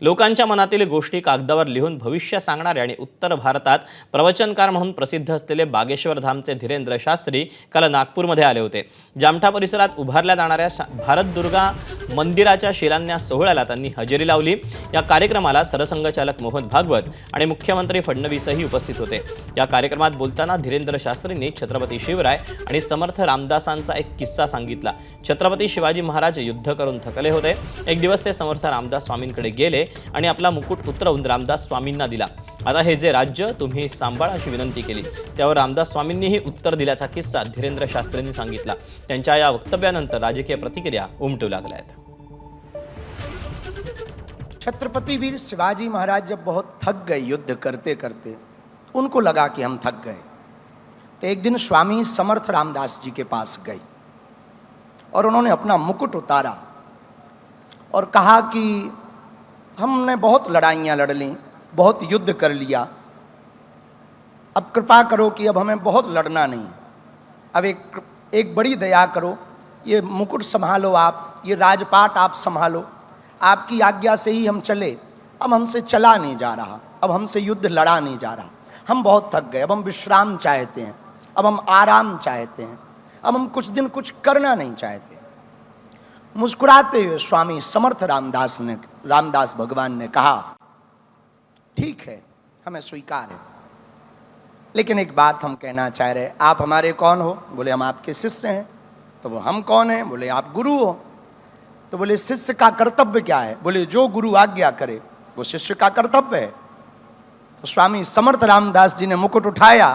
लोकांच्या मनातील गोष्टी कागदावर लिहून भविष्य सांगणारे आणि उत्तर भारतात प्रवचनकार म्हणून प्रसिद्ध असलेले बागेश्वर धामचे धीरेंद्र शास्त्री काल नागपूरमध्ये आले होते। जामठा परिसरात उभारल्या जाणाऱ्या भारत दुर्गा मंदिराच्या शिलान्यास सोहळ्याला त्यांनी हजेरी लावली। या कार्यक्रमाला सरसंघचालक मोहन भागवत आणि मुख्यमंत्री फडणवीसही उपस्थित होते। या कार्यक्रमात बोलताना धीरेंद्र शास्त्रींनी छत्रपती शिवराय आणि समर्थ रामदासांचा एक किस्सा सांगितला। छत्रपती शिवाजी महाराज युद्ध करून थकले होते। एक दिवस ते समर्थ रामदास स्वामींकडे गेले आणि आपला मुकुट उतरवून रामदास स्वामींना दिला। आता हे जे राज्य तुम्ही सांभाळा अशी विनंती केली। त्यावर रामदास स्वामींनीही उत्तर दिल्याचा किस्सा धीरेंद्र शास्त्रींनी सांगितला। त्यांच्या या वक्तव्यानंतर राजकीय प्रतिक्रिया उमटू लागल्या आहेत। छत्रपति वीर शिवाजी महाराज जब बहुत थक गए युद्ध करते करते, उनको लगा कि हम थक गए, तो एक दिन स्वामी समर्थ रामदास जी के पास गए और उन्होंने अपना मुकुट उतारा और कहा कि हमने बहुत लड़ाइयाँ लड़ लीं, बहुत युद्ध कर लिया, अब कृपा करो कि अब हमें बहुत लड़ना नहीं, अब एक बड़ी दया करो, ये मुकुट संभालो आप, ये राजपाट आप संभालो, आपकी आज्ञा से ही हम चले, अब हमसे चला नहीं जा रहा, अब हमसे युद्ध लड़ा नहीं जा रहा, हम बहुत थक गए, अब हम विश्राम चाहते हैं, अब हम आराम चाहते हैं, अब हम कुछ दिन कुछ करना नहीं चाहते। मुस्कुराते हुए स्वामी समर्थ रामदास भगवान ने कहा, ठीक है, हमें स्वीकार है, लेकिन एक बात हम कहना चाह रहे, आप हमारे कौन हो? बोले हम आपके शिष्य हैं। तो वो हम कौन हैं? बोले आप गुरु हो। तो बोले शिष्य का कर्तव्य क्या है? बोले जो गुरु आज्ञा करे वो शिष्य का कर्तव्य है। तो स्वामी समर्थ रामदास जी ने मुकुट उठाया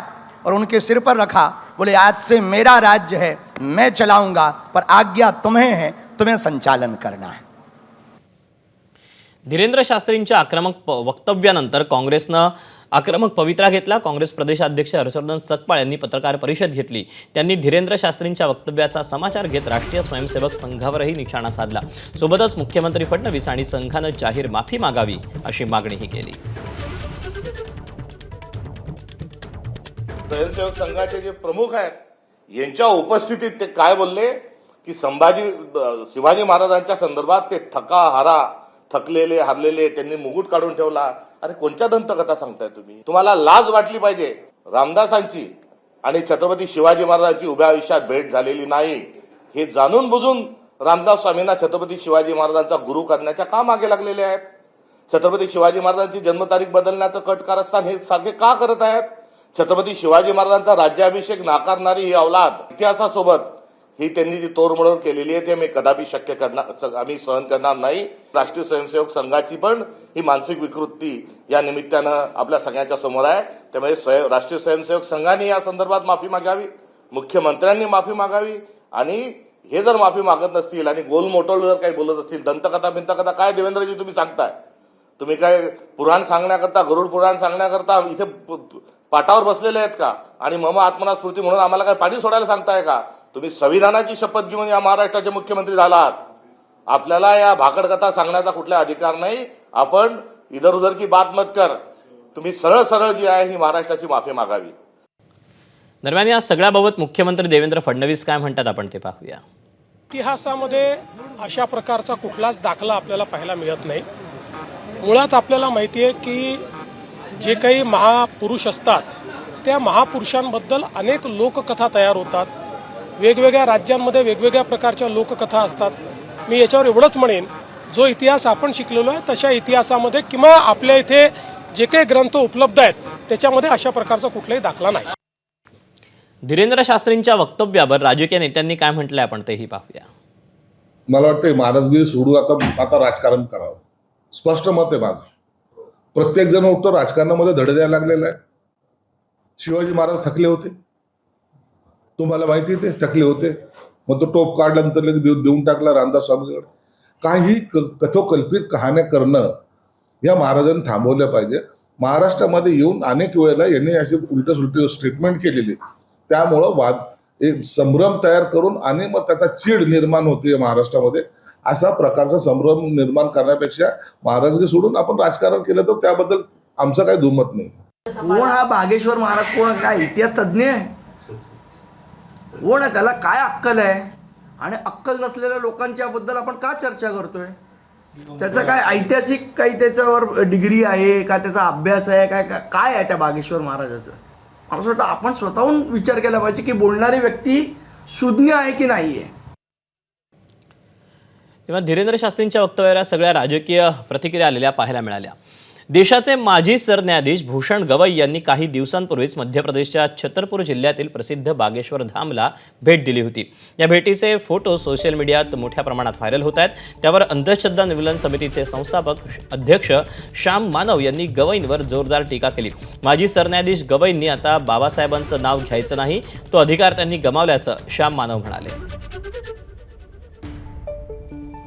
और उनके सिर पर रखा, बोले आज से मेरा राज्य है, मैं चलाऊंगा, पर आज्ञा तुम्हें है, तुम्हें संचालन करना है। धीरेंद्र शास्त्रींच्या आक्रमक वक्तव्यानंतर काँग्रेसनं आक्रमक पवित्रा घेतला। काँग्रेस प्रदेशाध्यक्ष हर्षवर्धन सकपाळ यांनी पत्रकार परिषद घेतली। त्यांनी धीरेंद्र शास्त्रींच्या वक्तव्याचा समाचार घेत राष्ट्रीय स्वयंसेवक संघावरही निशाणा साधला। सोबतच मुख्यमंत्री फडणवीस आणि संघानं जाहीर माफी मागावी अशी मागणीही केली। स्वयंसेवक संघाचे जे प्रमुख आहेत यांच्या उपस्थितीत ते काय बोलले की शिवाजी महाराजांच्या संदर्भात ते थकलेले हारलेले त्यांनी मुकुट काढून ठेवला। अरे कोणत्या दंतकथा सांगताय तुम्ही? तुम्हाला लाज वाटली पाहिजे। रामदासांची आणि छत्रपती शिवाजी महाराजांची उभ्या आयुष्यात भेट झालेली नाही हे जाणून बुजून रामदास स्वामींना छत्रपती शिवाजी महाराजांचा गुरु करण्याच्या का मागे लागलेले आहेत? छत्रपती शिवाजी महाराजांची जन्मतारीख बदलण्याचं कट कारस्थान हे सारखे का करत आहेत? छत्रपती शिवाजी महाराजांचा राज्याभिषेक नाकारणारी ही अवलाद इतिहासासोबत ही त्यांनी जी तोडमोड केलेली आहे ते आम्ही सहन करणार नाही। राष्ट्रीय स्वयंसेवक संघाची पण ही मानसिक विकृती या निमित्तानं आपल्या सगळ्यांच्या समोर आहे। त्यामुळे राष्ट्रीय स्वयंसेवक संघाने या संदर्भात माफी मागावी, मुख्यमंत्र्यांनी माफी मागावी आणि हे जर माफी मागत नसतील आणि गोलमोटोल जर काही बोलत असतील, दंतकथा काय देवेंद्रजी तुम्ही सांगताय? तुम्ही काय पुराण सांगण्याकरता, गरुड पुराण सांगण्याकरता इथे पाटावर बसलेले आहेत का? आणि मम आत्मना स्फूर्ती म्हणून आम्हाला काय पाणी सोडायला सांगताय का? तुम्ही संविधानाची शपथ घेऊन या महाराष्ट्राचे मुख्यमंत्री झालात। आपल्याला या भाकडकथा सांगण्याचा कुठला अधिकार नाही। आपण इधर उधर की बात मत कर, तुम्ही सरळ सरळ जी आहे ही महाराष्ट्राची माफी मागावी। दरम्यान या सगळ्याबाबत मुख्यमंत्री देवेंद्र फडणवीस काय म्हणतात आपण ते पाहूया। इतिहासामध्ये अशा प्रकारचा कुठलाच दाखला आपल्याला पाहायला मिळत नाही। मुळात आपल्याला माहिती आहे की जे काही महापुरुष असतात त्या महापुरुषांबद्दल अनेक लोककथा तयार होतात। वेगवेगळ्या राज्यांमध्ये वेगवेगळ्या प्रकारच्या लोककथा असतात। मी याच्यावर एवढंच म्हणेन, जो इतिहास आपण शिकलेलो आहे तशा इतिहासामध्ये किंवा आपल्या इथे जे काही ग्रंथ उपलब्ध आहेत त्याच्यामध्ये अशा प्रकारचा कुठलाही दाखला नाही। धीरेंद्र शास्त्रींच्या वक्तव्यावर राजकीय नेत्यांनी काय म्हटलंय आपण तेही पाहूया। मला वाटतं महाराजगिरी सोडून आता राजकारण करावं, स्पष्ट मत आहे माझं। प्रत्येक जण उठतो राजकारणामध्ये धडे द्यायला लागलेला आहे। शिवाजी महाराज थकले होते, तुम्हाला माहिती ते थकले होते, मग तो टोप काढल्यानंतर लगेच देऊन टाकला रामदास स्वामीकडे। काही कथोकल्पित कहाण्या करणं या महाराजांनी थांबवल्या पाहिजे। महाराष्ट्रामध्ये येऊन अनेक वेळेला यांनी अशी उलट स्टेटमेंट केलेली, त्यामुळं एक संभ्रम तयार करून आणि मग त्याचा चीड निर्माण होते महाराष्ट्रामध्ये। अशा प्रकारचा संभ्रम निर्माण करण्यापेक्षा महाराजगी सोडून आपण राजकारण केलं तर त्याबद्दल आमचं काही दुमत नाही। कोण हा बागेश्वर महाराज? कोण? काय इतिहास तज्ञ आहे? कोण आहे? त्याला काय अक्कल आहे? आणि अक्कल नसलेल्या लोकांच्या बद्दल आपण का चर्चा करतोय? त्याचं काय ऐतिहासिक काही त्याच्यावर डिग्री आहे का, त्याचा अभ्यास आहे काय आहे त्या बागेश्वर महाराजाचं? मला असं वाटतं आपण स्वतःहून विचार केला पाहिजे की बोलणारी व्यक्ती सुज्ञ आहे की नाही आहे. तेव्हा धीरेंद्र शास्त्रींच्या वक्तव्याला सगळ्या राजकीय प्रतिक्रिया आलेल्या पाहायला मिळाल्या. देशाचे माजी सरन्यायाधीश भूषण गवई यांनी काही दिवसांपूर्वीच मध्य प्रदेशच्या छतरपूर जिल्ह्यातील प्रसिद्ध बागेश्वर धामला भेट दिली होती. या भेटीचे फोटो सोशल मीडियात मोठ्या प्रमाणात व्हायरल होत आहेत. त्यावर अंधश्रद्धा निर्मूलन समितीचे संस्थापक अध्यक्ष श्याम मानव यांनी गवईंवर जोरदार टीका केली. माजी सरन्यायाधीश गवईंनी आता बाबासाहेबांचं नाव घ्यायचं नाही, तो अधिकार त्यांनी गमावल्याचं श्याम मानव म्हणाले.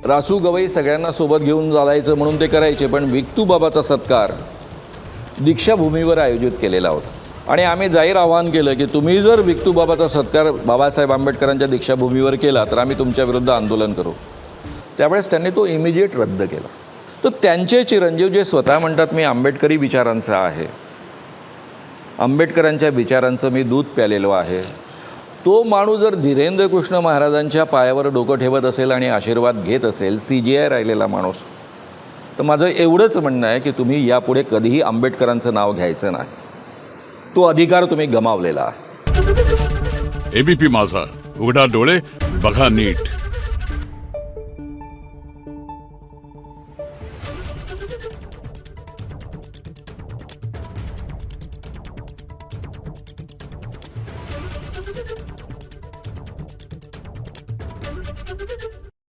रासू गवई सगळ्यांना सोबत घेऊन चालायचं म्हणून ते करायचे, पण विक्तूबाबाचा सत्कार दीक्षाभूमीवर आयोजित केलेला होता आणि आम्ही जाहीर आवाहन केलं की तुम्ही जर विक्तूबाबाचा सत्कार बाबासाहेब आंबेडकरांच्या दीक्षाभूमीवर केला तर आम्ही तुमच्या विरुद्ध आंदोलन करू. त्यावेळेस त्यांनी तो इमिजिएट रद्द केला. तर त्यांचे चिरंजीव जे स्वतः म्हणतात मी आंबेडकरी विचारांचा आहे, आंबेडकरांच्या विचारांचं मी दूध प्यालेलो आहे, तो माणूस जर धीरेंद्र कृष्ण महाराजांच्या पायावर डोकं ठेवत असेल आणि आशीर्वाद घेत असेल, CGI राहिलेला माणूस, तर माझं एवढंच म्हणणं आहे की तुम्ही यापुढे कधीही आंबेडकरांचं नाव घ्यायचं नाही. तो अधिकार तुम्ही गमावलेला आहे. ABP माझा, उघडा डोळे बघा नीट.